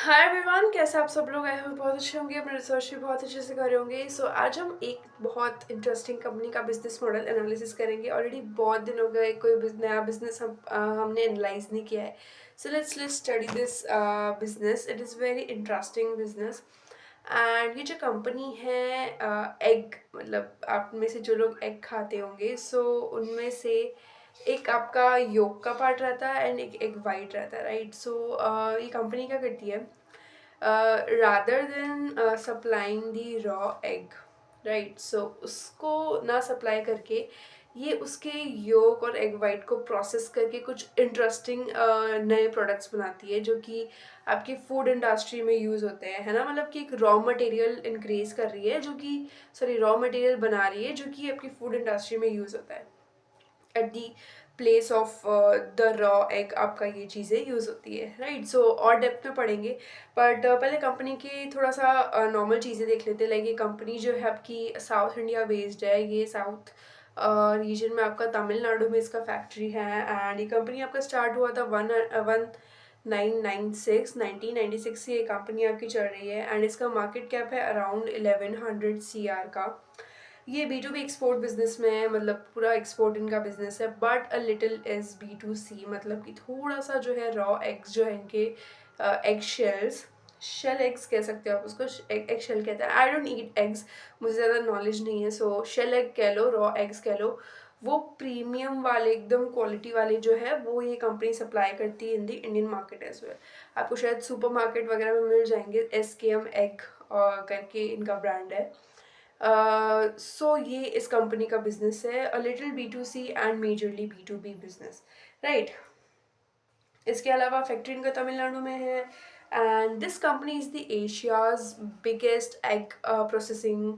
Hi everyone, कैसे आप सब लोग आए हुए बहुत अच्छे होंगे। अपने रिसर्च भी बहुत अच्छे से कर रहे होंगे। आज हम एक बहुत इंटरेस्टिंग कंपनी का बिजनेस मॉडल एनालिसिस करेंगे। ऑलरेडी बहुत दिन हो गए कोई नया बिजनेस हमने एनालाइज नहीं किया है। So let's study this business. It is very interesting business. And ये जो कंपनी है एग, मतलब आप में से जो लोग एग खाते होंगे, उनमें से एक आपका योक का पार्ट रहता है एंड एक वाइट रहता है, राइट। ये कंपनी क्या करती है, रादर देन सप्लाइंग दी रॉ एग, राइट। उसको ना सप्लाई करके ये उसके योक और एग वाइट को प्रोसेस करके कुछ इंटरेस्टिंग नए प्रोडक्ट्स बनाती है, जो कि आपके फूड इंडस्ट्री में यूज़ होते हैं, है ना। मतलब कि एक रॉ मटेरियल इंक्रीज कर रही है, जो कि रॉ मटेरियल बना रही है जो कि आपकी फूड इंडस्ट्री में यूज़ होता है। At the place of the raw egg आपका ये चीज़ें यूज़ होती है, राइट। और डेप्थ में पढ़ेंगे, बट पहले कंपनी की थोड़ा सा नॉर्मल चीज़ें देख लेते हैं। लाइक ये कंपनी जो है आपकी साउथ इंडिया बेस्ड है। ये साउथ रीजन में आपका तमिलनाडु में इसका फैक्ट्री है। एंड ये कंपनी आपका स्टार्ट हुआ था 1996 से ये कंपनी आपकी चल रही है। एंड इसका मार्केट कैप है अराउंड 1100 CR का। ये B2B एक्सपोर्ट बिजनेस में है, मतलब पूरा एक्सपोर्ट इनका बिजनेस है। But a little is B2C, मतलब कि थोड़ा सा जो है रॉ एग्स जो है इनके, एग शेल्स, शेल एग्स कह सकते हो आप उसको, एग शेल कहते हैं। आई डोंट ईट एग्स, मुझे ज़्यादा नॉलेज नहीं है। शेल एग कह लो, रॉ एग्स कह लो, वो प्रीमियम वाले एकदम क्वालिटी वाले जो है वो ये कंपनी सप्लाई करती है in the Indian market as well. आपको शायद सुपर मार्केट वगैरह में मिल जाएंगे। SKM एग करके इनका ब्रांड है। ये इस कंपनी का बिजनेस है, a little B2C and majorly B2B business, right. इसके अलावा फैक्ट्री इनका तमिलनाडु में है। And this company is the Asia's biggest egg processing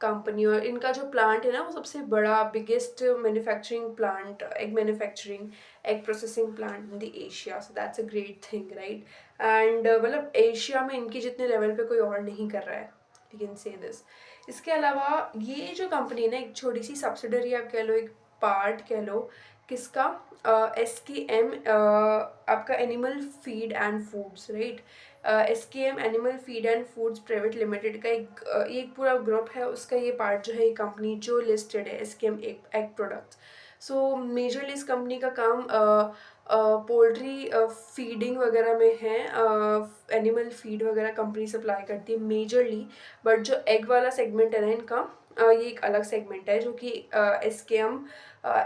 company. और इनका जो प्लांट है ना, वो सबसे बड़ा biggest manufacturing plant, egg manufacturing, egg processing plant in the Asia. So that's a great thing, right. And मतलब एशिया में इनके जितने लेवल पे कोई और नहीं कर रहा है, वी कैन से दिस। इसके अलावा ये जो कंपनी है ना, एक छोटी सी सब्सिडरी आप कह लो, एक पार्ट कह लो, किसका, SKM, आपका animal feed and foods, right. SKM animal feed and foods private limited का ये एक पूरा ग्रुप है। उसका ये पार्ट जो है, ये कंपनी जो लिस्टेड है SKM एग प्रोडक्ट्स। मेजरली इस कंपनी का काम पोल्ट्री फीडिंग वगैरह में है। एनिमल फीड वगैरह कंपनी सप्लाई करती है मेजरली। बट जो एग वाला सेगमेंट है ना इनका, ये एक अलग सेगमेंट है, जो कि SKM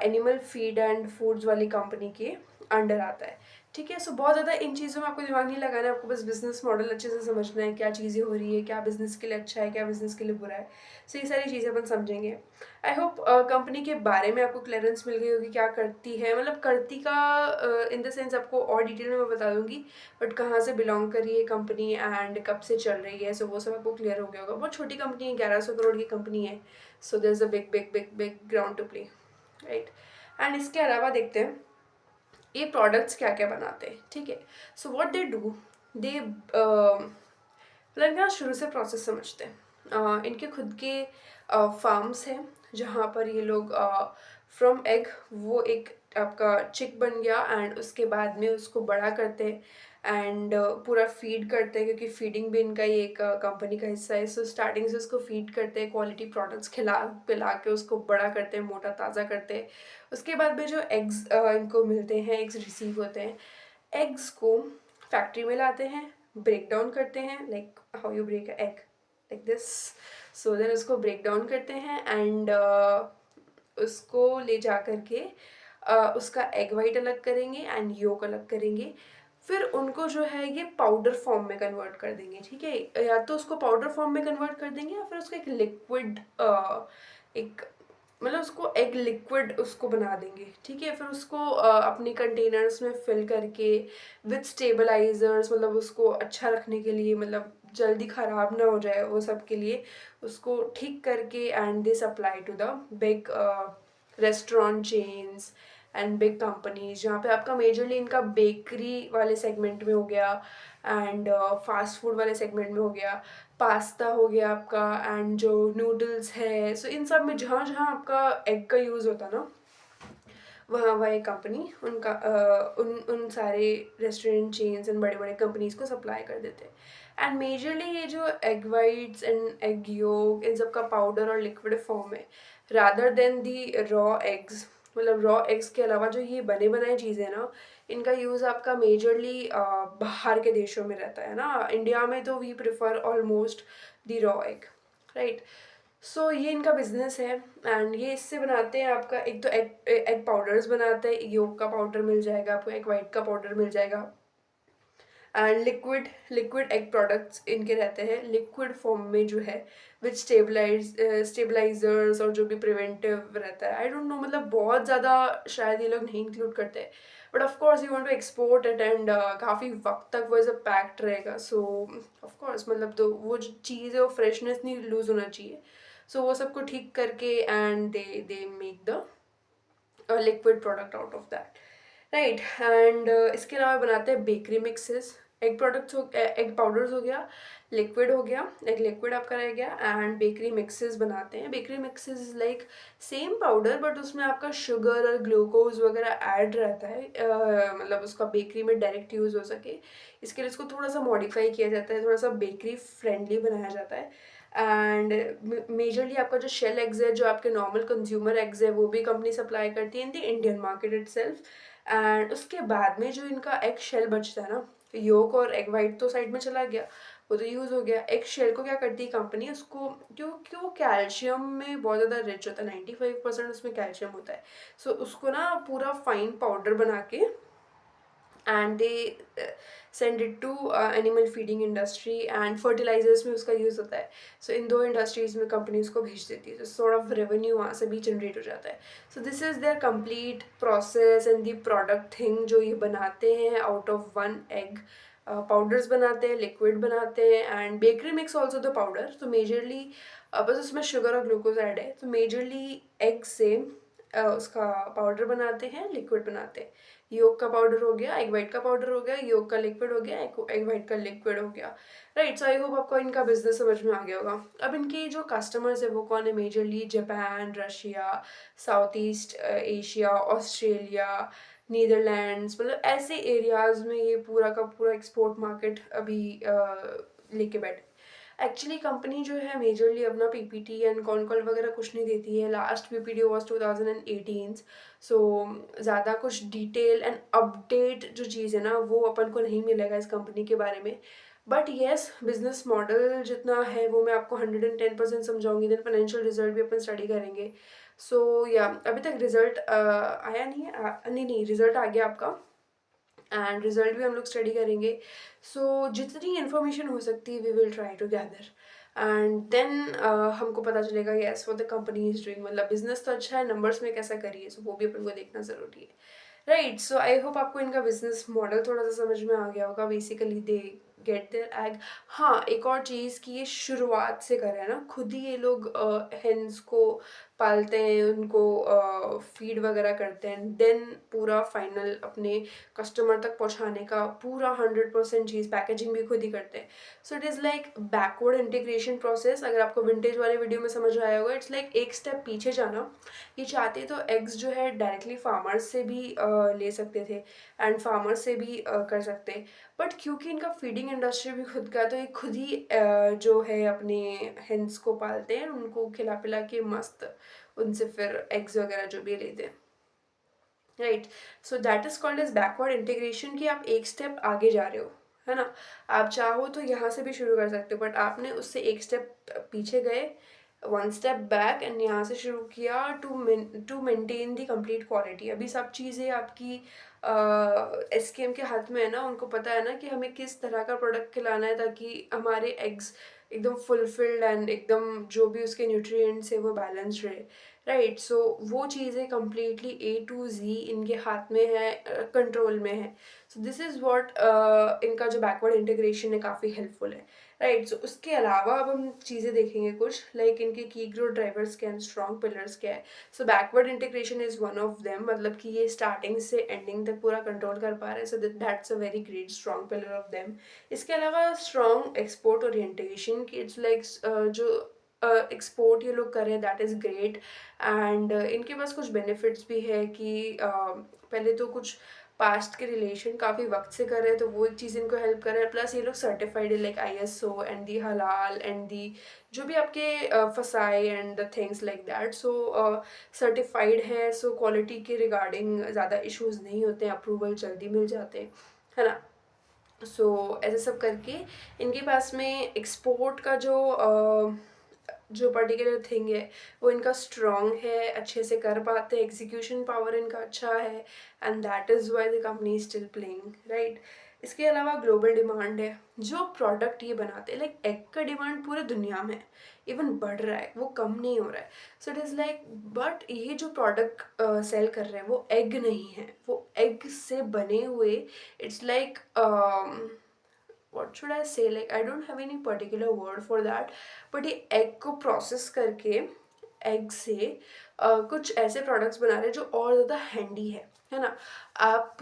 animal feed and foods वाली कंपनी के अंडर आता है, ठीक है। बहुत ज़्यादा इन चीज़ों में आपको दिमाग नहीं लगाना है। आपको बस बिजनेस मॉडल अच्छे से समझना है, क्या चीज़ें हो रही है, क्या बिजनेस के लिए अच्छा है, क्या बिजनेस के लिए बुरा है। ये सारी चीज़ें अपन समझेंगे। आई होप कंपनी के बारे में आपको क्लियरेंस मिल गई होगी, क्या करती है, मतलब करती का इन द सेंस आपको और डिटेल में मैं बता दूंगी। बट कहाँ से बिलोंग कर रही है कंपनी एंड कब से चल रही है, वो सब आपको क्लियर हो गया होगा। बहुत छोटी कंपनी है, 1100 करोड़ की कंपनी है। There is a big big big big ground to play, right. And इसके अलावा देखते हैं ये प्रोडक्ट्स क्या क्या बनाते हैं, ठीक है। व्हाट दे डू, दे मतलब ना शुरू से प्रोसेस समझते हैं। इनके खुद के फार्म्स हैं, जहाँ पर ये लोग फ्रॉम एग, वो एक आपका चिक बन गया एंड उसके बाद में उसको बड़ा करते हैं एंड पूरा फीड करते हैं, क्योंकि फीडिंग भी इनका ये एक कंपनी का हिस्सा है। स्टार्टिंग से उसको फीड करते हैं, क्वालिटी प्रोडक्ट्स खिला पिला के उसको बड़ा करते हैं, मोटा ताज़ा करते हैं। उसके बाद में जो एग्स इनको मिलते हैं, एग्स रिसीव होते हैं, एग्स को फैक्ट्री में लाते हैं, ब्रेक डाउन करते हैं, like how you break egg, like this. Then उसको ब्रेक डाउन करते हैं एंड उसको ले जा करके उसका एग वाइट अलग करेंगे एंड योक अलग करेंगे। फिर उनको जो है ये पाउडर फॉर्म में कन्वर्ट कर देंगे, ठीक है। या तो उसको पाउडर फॉर्म में कन्वर्ट कर देंगे, या फिर उसको एक लिक्विड, एक मतलब उसको एग लिक्विड उसको बना देंगे, ठीक है। फिर उसको अपने कंटेनर्स में फिल करके विथ स्टेबलाइजर्स, मतलब उसको अच्छा रखने के लिए, मतलब जल्दी ख़राब ना हो जाए वो सब के लिए, उसको ठीक करके and they supply to the big restaurant chains and big companies, जहाँ पे आपका मेजरली इनका बेकरी वाले सेगमेंट में हो गया एंड फास्ट फूड वाले सेगमेंट में हो गया, पास्ता हो गया आपका, एंड जो नूडल्स है। इन सब में जहाँ जहाँ आपका एग का यूज़ होता है ना, वहाँ वह एक कंपनी उनका उन उन सारे रेस्टोरेंट चेन्स एंड बड़े बड़े कंपनीज को सप्लाई कर देते हैं। एंड मेजरली ये जो egg whites and egg yolk इन सब का पाउडर और लिक्विड फॉर्म है, rather than the raw eggs, मतलब रॉ एग्स के अलावा जो ये बने बनाए चीज़ें हैं ना, इनका यूज़ आपका मेजरली बाहर के देशों में रहता है ना। इंडिया में तो we prefer almost the raw egg, right. So ये इनका बिजनेस है। एंड ये इससे बनाते हैं आपका, एक तो एग एग पाउडर्स बनाते हैं, योग का पाउडर मिल जाएगा आपको, एग वाइट का पाउडर मिल जाएगा, and liquid liquid egg products इनके रहते हैं लिक्विड फॉर्म में जो है, विच स्टेबलाइजर्स और जो भी प्रिवेंटिव रहता है, आई डोंट नो, मतलब बहुत ज़्यादा शायद ये लोग नहीं इंक्लूड करते हैं। But of course you want to export it and काफ़ी वक्त तक वो एज अ पैक्ड रहेगा। सो ऑफ कोर्स मतलब तो वो जो चीज़ है वो फ्रेशनेस नहीं लूज होना चाहिए। सो वो सबको ठीक करके and they make the liquid product out of that, right. And इसके अलावा बनाते हैं बेकरी मिक्सेस, एग प्रोडक्ट्स हो, एग पाउडर्स हो गया, लिक्विड हो गया, एग लिक्विड आपका रह गया, एंड बेकरी मिक्सेस बनाते हैं। Bakery mixes is like same powder but उसमें आपका शुगर और ग्लूकोज वगैरह ऐड रहता है, मतलब उसका बेकरी में डायरेक्ट यूज़ हो सके, इसके लिए इसको थोड़ा सा मॉडिफाई किया जाता है, थोड़ा सा बेकरी फ्रेंडली बनाया जाता है। एंड मेजरली आपका जो शेल एग्स है, जो आपके नॉर्मल कंज्यूमर एग्स है, वो भी कंपनी सप्लाई करती है in the Indian market itself. And उसके बाद में जो इनका एग शेल बचता है ना, योक और एग वाइट तो साइड में चला गया, वो तो यूज़ हो गया। एग शेल को क्या करती है कंपनी, उसको क्योंकि वो कैल्शियम में बहुत ज़्यादा रिच होता है, 95% उसमें कैल्शियम होता है। सो उसको ना पूरा फाइन पाउडर बना के and they send it to animal feeding industry, and fertilisers में उसका यूज़ होता है। सो इन दो इंडस्ट्रीज में कंपनी उसको भेज देती है, तो सॉर्ट ऑफ रेवेन्यू वहाँ से भी जनरेट हो जाता है। So this is their complete process and the product thing जो ये बनाते हैं out of one egg. Powders बनाते हैं, लिक्विड बनाते हैं, and bakery mix also the powder. तो मेजरली बस उसमें शुगर और ग्लूकोज ऐड है, तो मेजरली एग से उसका पाउडर बनाते हैं, लिक्विड बनाते हैं। योग का पाउडर हो गया, एग वाइट का पाउडर हो गया, योग का लिक्विड हो गया, एग वाइट का लिक्विड हो गया, राइट। सो आई होप आपको इनका बिजनेस समझ में आ गया होगा। अब इनकी जो कस्टमर्स है वो कौन है, majorly Japan, Russia, south east Asia, Australia, Netherlands, मतलब ऐसे एरियाज में ये पूरा का पूरा एक्सपोर्ट मार्केट अभी लेके बैठे। एक्चुअली कंपनी जो है मेजरली अपना पीपीटी एंड कॉन कॉल वगैरह कुछ नहीं देती है। Last PPT was 2018। सो ज़्यादा कुछ डिटेल एंड अपडेट जो चीज़ है ना वो अपन को नहीं मिलेगा इस कंपनी के बारे में। बट येस, बिजनेस मॉडल जितना है वो मैं आपको 110% समझाऊंगी, देन फाइनेंशियल रिजल्ट भी अपन स्टडी करेंगे। सो या अभी तक रिजल्ट आया नहीं है, नहीं नहीं रिजल्ट आ गया आपका, एंड रिजल्ट भी हम लोग स्टडी करेंगे। सो जितनी इन्फॉर्मेशन हो सकती है we will try to gather, and then हमको पता चलेगा yes what the company is doing, मतलब बिजनेस तो अच्छा है, नंबर्स में कैसा करिए, सो वो भी अपन को देखना ज़रूरी है, राइट। सो आई होप आपको इनका बिजनेस मॉडल थोड़ा सा समझ में आ गया होगा। Basically they get their egg. हाँ, एक और चीज़ कि ये शुरुआत से कर रहे हैं ना, खुद ही ये लोग हेंस को पालते हैं, उनको फीड वगैरह करते हैं, देन पूरा फाइनल अपने कस्टमर तक पहुंचाने का पूरा 100% चीज़, पैकेजिंग भी खुद ही करते हैं। So it is like backward integration process. अगर आपको विंटेज वाले वीडियो में समझ आया होगा, इट्स लाइक एक स्टेप पीछे जाना। ये चाहते तो एग्स जो है डायरेक्टली फार्मर्स से भी ले सकते थे, एंड फार्मर्स से भी कर सकते, बट क्योंकि इनका फीडिंग इंडस्ट्री भी खुद का, तो ये खुद ही जो है अपने हेंस को पालते हैं, उनको खिला पिला के मस्त उनसे फिर एग्स वगैरह जो भी लेते हैं, right. So that is called as backward integration, कि आप एक स्टेप आगे जा रहे हो, है ना। आप चाहो तो यहाँ से भी शुरू कर सकते हो, बट आपने उससे एक स्टेप पीछे गए, वन स्टेप बैक, एंड यहाँ से शुरू किया to maintain the complete quality. अभी सब चीज़ें आपकी एसकेएम के हाथ में है ना, उनको पता है ना कि हमें किस तरह का प्रोडक्ट खिलाना है ताकि हमारे एग्स एकदम फुलफिल्ड एंड एकदम जो भी उसके न्यूट्रिएंट्स है वो बैलेंस्ड रहे, राइट। सो वो चीज़ें कम्प्लीटली A to Z इनके हाथ में है, कंट्रोल में है। सो दिस इज़ वॉट इनका जो बैकवर्ड इंटीग्रेशन है काफ़ी हेल्पफुल है, राइट। सो उसके अलावा अब हम चीज़ें देखेंगे कुछ, लाइक इनके की ग्रोथ ड्राइवर्स क्या हैं, स्ट्रॉन्ग पिलर्स क्या है। So backward integration is one of them, मतलब कि ये स्टार्टिंग से एंडिंग तक पूरा कंट्रोल कर पा रहे हैं, so that's a very great strong pillar of them. इसके अलावा स्ट्रॉन्ग एक्सपोर्ट ओरिएंटेशन की, इट्स लाइक जो एक्सपोर्ट ये लोग कर रहे हैं, दैट इज़ ग्रेट। एंड इनके पास कुछ बेनिफिट्स भी है कि पहले तो कुछ पास्ट के रिलेशन काफ़ी वक्त से कर रहे हैं, तो वो एक चीज़ इनको हेल्प कर रहा है। प्लस ये लोग सर्टिफाइड है लाइक ISO एंड दी हलाल एंड दी जो भी आपके फसाई and the things like that, so certified है। सो क्वालिटी के रिगार्डिंग ज़्यादा इश्यूज नहीं होते हैं, अप्रूवल जल्दी मिल जाते हैं, है ना। सो ऐसे सब करके इनके पास में एक्सपोर्ट का जो पर्टिकुलर थिंग है वो इनका स्ट्रॉन्ग है, अच्छे से कर पाते हैं, एग्जीक्यूशन पावर इनका अच्छा है, and that is why the company is still playing, right. इसके अलावा ग्लोबल डिमांड है। जो प्रोडक्ट ये बनाते हैं, लाइक एग का डिमांड पूरे दुनिया में इवन बढ़ रहा है, वो कम नहीं हो रहा है। So it is like, but ये जो प्रोडक्ट सेल कर रहे हैं वो एग नहीं है, वो एग से बने हुए, it's like what should I say, like I don't have any particular word for that, but ये एग को प्रोसेस करके एग से कुछ ऐसे प्रोडक्ट्स बना रहे हैं जो और ज़्यादा हैंडी है ना। आप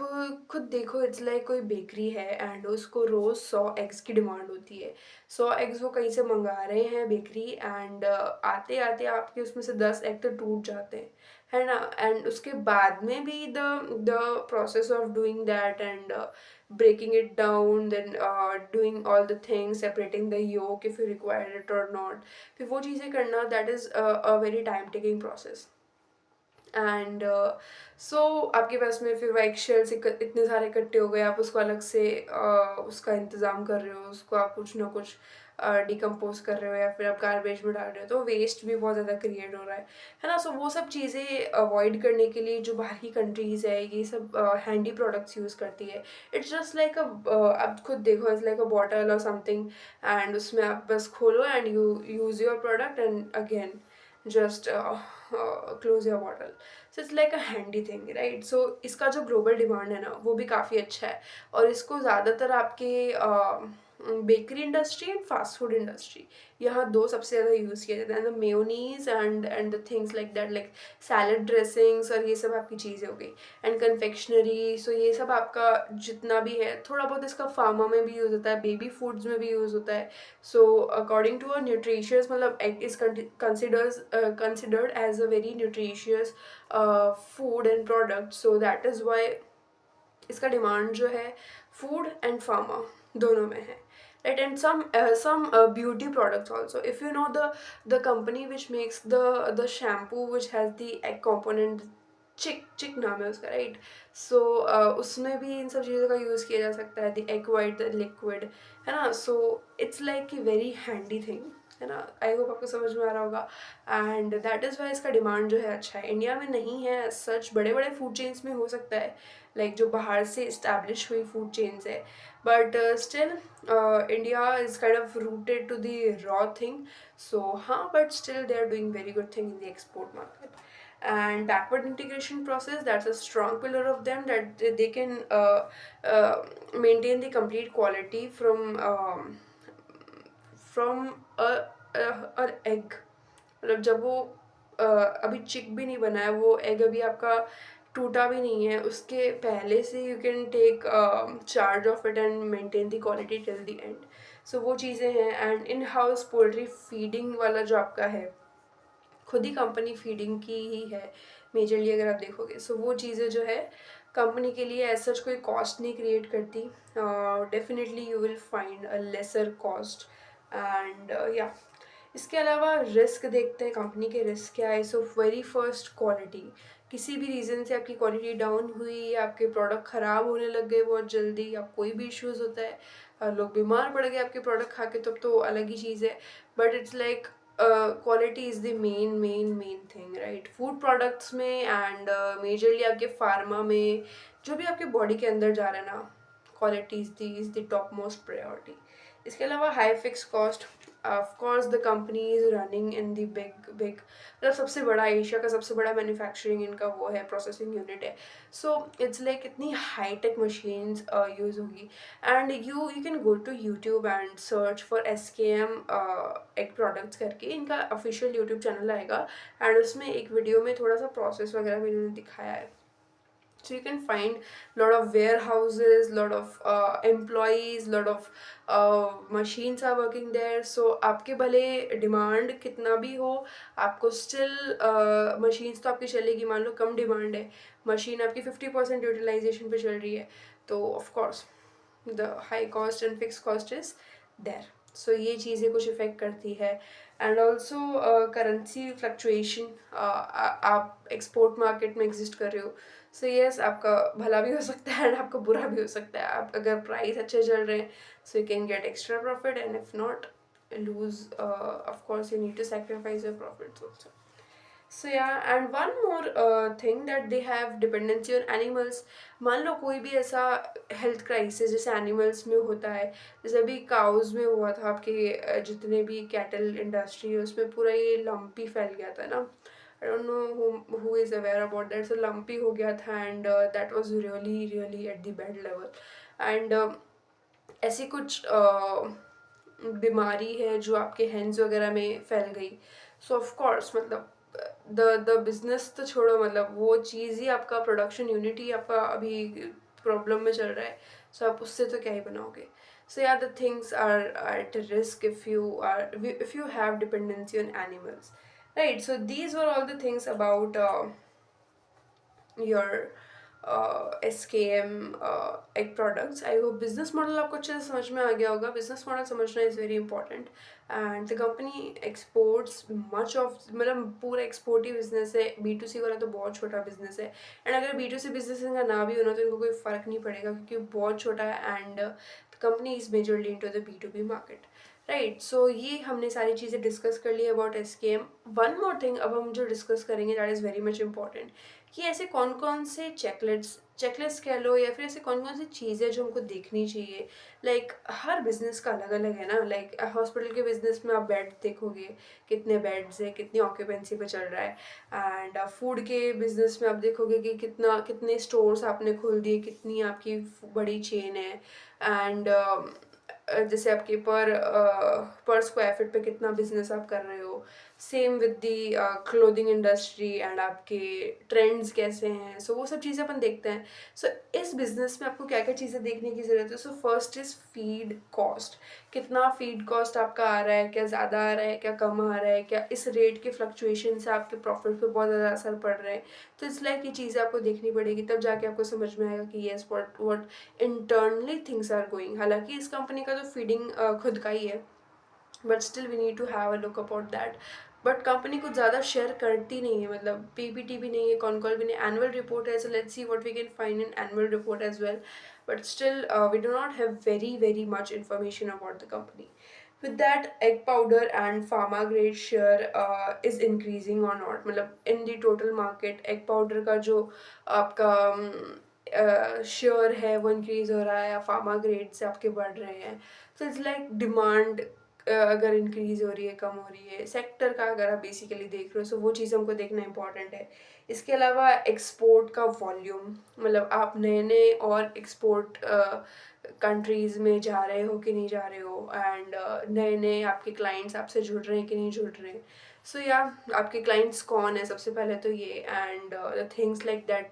खुद देखो, इट्स लाइक कोई बेकरी है एंड उसको रोज़ 100 एग्स की डिमांड होती है। 100 एग्स वो कहीं से मंगा रहे हैं बेकरी, एंड आते आते आपके उसमें से 10 एग तो टूट जाते हैं, है ना। एंड उसके बाद में भी the process of doing that and breaking it down, then doing all the things, separating the yolk if you require it or not, फिर वो चीज़ें करना, that is a very time taking process। And so आपके पास में फिर वो एक्शेल्स इतने सारे इकट्ठे हो गए, आप उसको अलग से उसका इंतज़ाम कर रहे हो, उसको आप कुछ ना कुछ डिकम्पोज कर रहे हो या फिर आप गार्बेज में डाल रहे हो, तो वेस्ट भी बहुत ज़्यादा क्रिएट हो रहा है ना। सो वो सब चीज़ें अवॉइड करने के लिए जो बाहर की कंट्रीज़ है ये सब हैंडी प्रोडक्ट्स यूज़ करती है। इट्स जस्ट लाइक आप खुद देखो, इट्स लाइक अ बॉटल और समथिंग, एंड उसमें आप बस खोलो and you use your product and again just close your bottle. So it's like a handy thing, right. So इसका जो ग्लोबल डिमांड है ना वो भी काफ़ी अच्छा है, और इसको ज़्यादातर आपके bakery industry and fast food industry, यहाँ दो सबसे ज़्यादा यूज़ किया जाता है। The mayonnaise and the things like that, like salad dressings और ये सब आपकी चीज़ें हो गई, एंड कन्फेक्शनरी। सो ये सब आपका जितना भी है, थोड़ा बहुत इसका फार्मा में भी यूज़ होता है, बेबी फूड्स में भी यूज़ होता है। So according to a nutritious, मतलब egg is considered as a very nutritious food and product, so that is why इसका डिमांड जो है फूड एंड फार्मा दोनों में है, right? And some beauty products also, if you know the company which makes the shampoo which has the egg component, चिक नाम है उसका, राइट। सो उसमें भी इन सब चीज़ों का यूज़ किया जा सकता है, the egg white, the liquid, है ना। सो it's like a very handy thing, है ना। आई होप आपको समझ में आ रहा होगा, एंड दैट इज़ वाई इसका डिमांड जो है अच्छा है। इंडिया में नहीं है सच, बड़े बड़े फूड चेन्स में हो सकता है, लाइक जो बाहर से इस्टेब्लिश हुई फूड चेन्स है, but still India is kind of rooted to the raw thing. So हाँ, but still they are doing very good thing in the export market. And backward integration process, that's a strong pillar of them, that they can maintain the complete quality from a egg। मतलब जब वो अभी चिक भी नहीं बना है, वो एग अभी आपका टूटा भी नहीं है, उसके पहले से you can take charge of it and maintain the quality till the end. So वो चीज़ें हैं। And in house poultry feeding वाला जो आपका है, खुद ही कंपनी फीडिंग की ही है मेजरली अगर आप देखोगे। सो वो चीज़ें जो है कंपनी के लिए एज सच कोई कॉस्ट नहीं क्रिएट करती, definitely you will find a lesser cost. And या इसके अलावा रिस्क देखते हैं, कंपनी के रिस्क क्या है। So very first, quality. किसी भी रीज़न से आपकी क्वालिटी डाउन हुई, आपके प्रोडक्ट ख़राब होने लग गए बहुत जल्दी, या कोई भी इश्यूज़ होता है, लोग बीमार पड़ गए आपके प्रोडक्ट खा के, तब तो अलग ही चीज़ है। But it's like quality is the main thing, right. Food products में एंड मेजरली आपके फार्मा में, जो भी आपके बॉडी के अंदर जा रहा है ना, quality is the top most priority. इसके अलावा high fix cost, of course the company is running in the big big, मतलब सबसे बड़ा एशिया का सबसे बड़ा मैन्युफैक्चरिंग इनका वो है, प्रोसेसिंग यूनिट है। सो इट्स लाइक इतनी हाई टेक मशीन्स यूज़ होगी। And you can go to YouTube and search for SKM egg products करके, इनका ऑफिशियल यूट्यूब चैनल आएगा, एंड उसमें एक वीडियो में थोड़ा सा प्रोसेस वगैरह भी इन्होंने दिखाया है। So you can find lot of warehouses, lot of employees, lot of machines are working there. So आपके भले डिमांड कितना भी हो, आपको स्टिल मशीन्स तो आपकी चलेगी. मान लो कम डिमांड है, मशीन आपकी 50% यूटिलाइजेशन पे चल रही है, तो of course the high cost and fix cost is there. So ये चीज़ें कुछ इफ़ेक्ट करती है. And also currency fluctuation. आप एक्सपोर्ट मार्केट में एग्जिस्ट कर रहे हो, सो यस आपका भला भी हो सकता है एंड आपका बुरा भी हो सकता है. आप अगर प्राइस अच्छे चल रहे हैं, so you can get extra profit, and if not, lose, of course you need to sacrifice your profits also. So yeah, and one more thing that they have dependency on animals. मान लो कोई भी ऐसा health crisis जैसे animals में होता है, जैसे अभी काउज में हुआ था, आपके जितने भी कैटल इंडस्ट्री है उसमें पूरा ये लंपी फैल गया था ना. I don't know who is aware about that. So lumpy हो गया था and that was really really at the bad level. And ऐसी कुछ बीमारी है जो आपके हैंड्स वगैरह में फैल गई. सो ऑफ कोर्स मतलब द बिजनेस तो छोड़ो, मतलब वो चीज़ ही आपका प्रोडक्शन यूनिट ही आपका अभी प्रॉब्लम में चल रहा है. सो आप उससे तो क्या ही बनाओगे. So yeah the things are at risk if you have dependency on animals, right? So these were all the things about your SKM egg products. I hope business model आपको अच्छे से समझ में आ गया होगा. बिजनेस मॉडल समझना is very important. And the company exports much of, मतलब पूरा एक्सपोर्ट ही बिजनेस है. B2C वाला तो बहुत छोटा बिजनेस है. एंड अगर B2C बिजनेस इनका ना भी होना तो इनको कोई फ़र्क नहीं पड़ेगा क्योंकि बहुत छोटा है. And the company is majorly into the B2B market, right. So ये हमने सारी चीज़ें डिस्कस कर ली about SKM. One more thing अब हम जो डिस्कस करेंगे that is very much important, कि ऐसे कौन कौन से चेकलिस्ट कह लो या फिर ऐसे कौन कौन सी चीज़ें जो हमको देखनी चाहिए. लाइक हर बिजनेस का अलग अलग है ना. लाइक हॉस्पिटल के बिजनेस में आप बेड देखोगे, कितने बेड्स है, कितनी ऑक्यूपेंसी पे चल रहा है. एंड फूड के बिजनेस में आप देखोगे कि कितने स्टोर्स आपने खोल दिए, कितनी आपकी बड़ी चेन है. एंड जैसे आपके पर स्क्वायर फीट पे कितना बिजनेस आप कर रहे हो. Same with the clothing industry and आपके ट्रेंड्स कैसे हैं. सो वो सब चीज़ें अपन देखते हैं. सो इस बिजनेस में आपको क्या क्या चीज़ें देखने की ज़रूरत है. So first is feed cost. कितना फीड कॉस्ट आपका आ रहा है, क्या ज़्यादा आ रहा है, क्या कम आ रहा है, क्या इस रेट के फ्लक्चुएशन से आपके प्रॉफिट पे बहुत ज़्यादा असर पड़ रहा है. तो इस लाइक ये चीज़ें आपको देखनी पड़ेगी, तब जाके आपको समझ में आएगा कि yes what internally things are going. हालांकि इस कंपनी का तो फीडिंग खुद का ही है, but still we need to have a look about that. But company कुछ ज़्यादा शेयर करती नहीं है, मतलब PPT भी नहीं है, कॉल भी नहीं. एनुअल रिपोर्ट है, so let's see what we can find in annual report as well. But still we do not have very much information about the company. With that, egg powder and pharma grade share is increasing or not. मतलब in the total market egg powder का जो आपका share है वो increase हो रहा है या फार्मा ग्रेड से आपके बढ़ रहे हैं. सो इट्स लाइक डिमांड अगर इंक्रीज हो रही है, कम हो रही है, सेक्टर का अगर आप बेसिकली देख रहे हो, सो वो चीज़ हमको देखना इंपॉर्टेंट है. इसके अलावा एक्सपोर्ट का वॉल्यूम, मतलब आप नए नए और एक्सपोर्ट कंट्रीज़ में जा रहे हो कि नहीं जा रहे हो. एंड नए नए आपके क्लाइंट्स आपसे जुड़ रहे हैं कि नहीं जुड़ रहे हैं. सो या आपके क्लाइंट्स कौन है सबसे पहले तो ये. And the things like that,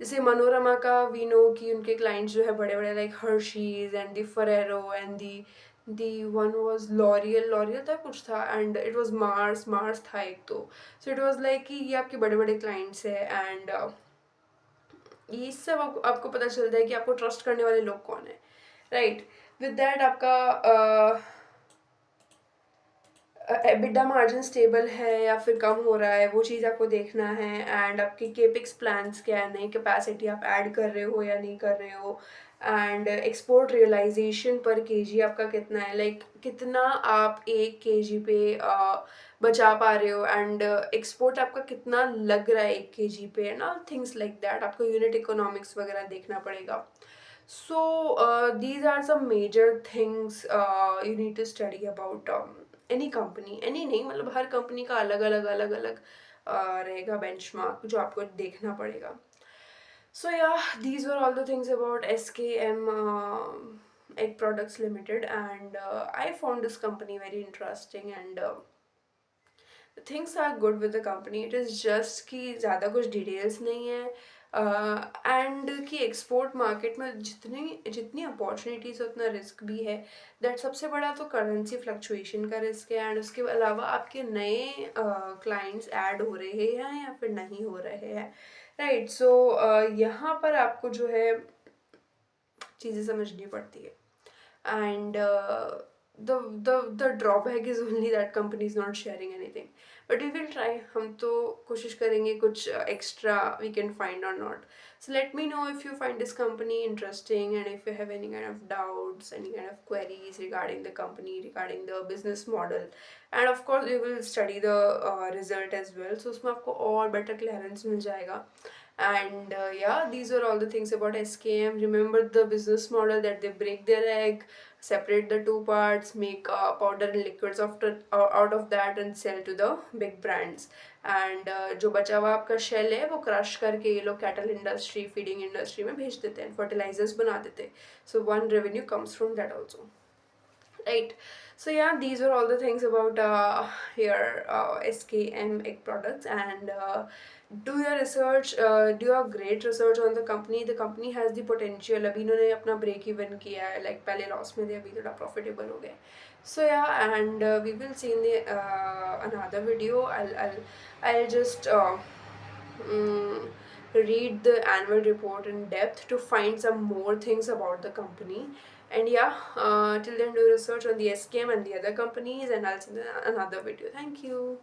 जैसे मनोरमा का वी नो कि उनके क्लाइंट्स जो है बड़े बड़े, like Hershey's and the Ferrero and the one was L'Oréal था कुछ था, एंड इट वाज मार्स था एक तो. सो इट वाज लाइक कि ये आपके बड़े बड़े क्लाइंट्स है. एंड ये सब आपको पता चलता है कि आपको ट्रस्ट करने वाले लोग कौन है, राइट. विद दैट आपका EBITDA मार्जिन स्टेबल है या फिर कम हो रहा है, वो चीज़ आपको देखना है. एंड आपके केपिक्स प्लान्स क्या है, नई कैपेसिटी आप ऐड कर रहे हो या नहीं कर रहे हो. एंड एक्सपोर्ट रियलाइजेशन पर केजी आपका कितना है, लाइक कितना आप 1 kg पे बचा पा रहे हो. एंड एक्सपोर्ट आपका कितना लग रहा है 1 kg पे, and all things like that. आपको यूनिट इकोनॉमिक्स वगैरह देखना पड़ेगा. So these are some major things you need to study about any company. any नहीं, मतलब हर कंपनी का अलग अलग रहेगा बेंचमार्क जो आपको देखना पड़ेगा. So yeah, these were all the things about SKM Egg Products Limited. And I found this company very interesting. And things are good with the company. It is just कि ज़्यादा कुछ डिटेल्स नहीं है. And कि export market में जितनी जितनी opportunities उतना रिस्क भी है। दैट सबसे बड़ा तो करेंसी फ्लक्चुएशन का रिस्क है, एंड उसके अलावा आपके नए क्लाइंट्स ऐड हो रहे हैं या फिर नहीं हो रहे हैं, राइट। सो यहाँ पर आपको जो है चीज़ें समझनी पड़ती है। And the drawback is only that company is not sharing anything, but we will try. हम तो कोशिश करेंगे कुछ extra we can find or not. So let me know if you find this company interesting, and if you have any kind of doubts, any kind of queries regarding the company, regarding the business model, and of course we will study the result as well, so उसमें आपको और better clearance मिल जाएगा. And yeah, these are all the things about SKM. Remember the business model, that they break their egg, separate the two parts, make powder and liquids after out of that, and sell to the big brands. And जो बचा हुआ आपका shell है वो crush करके ये लोग cattle industry, feeding industry में भेज देते हैं, फर्टिलाइजर्स बना देते हैं. So one revenue comes from that also, right. So yeah, these are all the things about your SKM egg products. And do your research, do your great research on the company has the potential. अभी इन्होंने अपना break even किया है, like पहले loss में थे, अभी थोड़ा profitable हो गए. So yeah, and we will see in the another video. I'll just mm, read the annual report in depth to find some more things about the company. And yeah, till then do research on the SKM and the other companies, and I'll see you in another video. Thank you.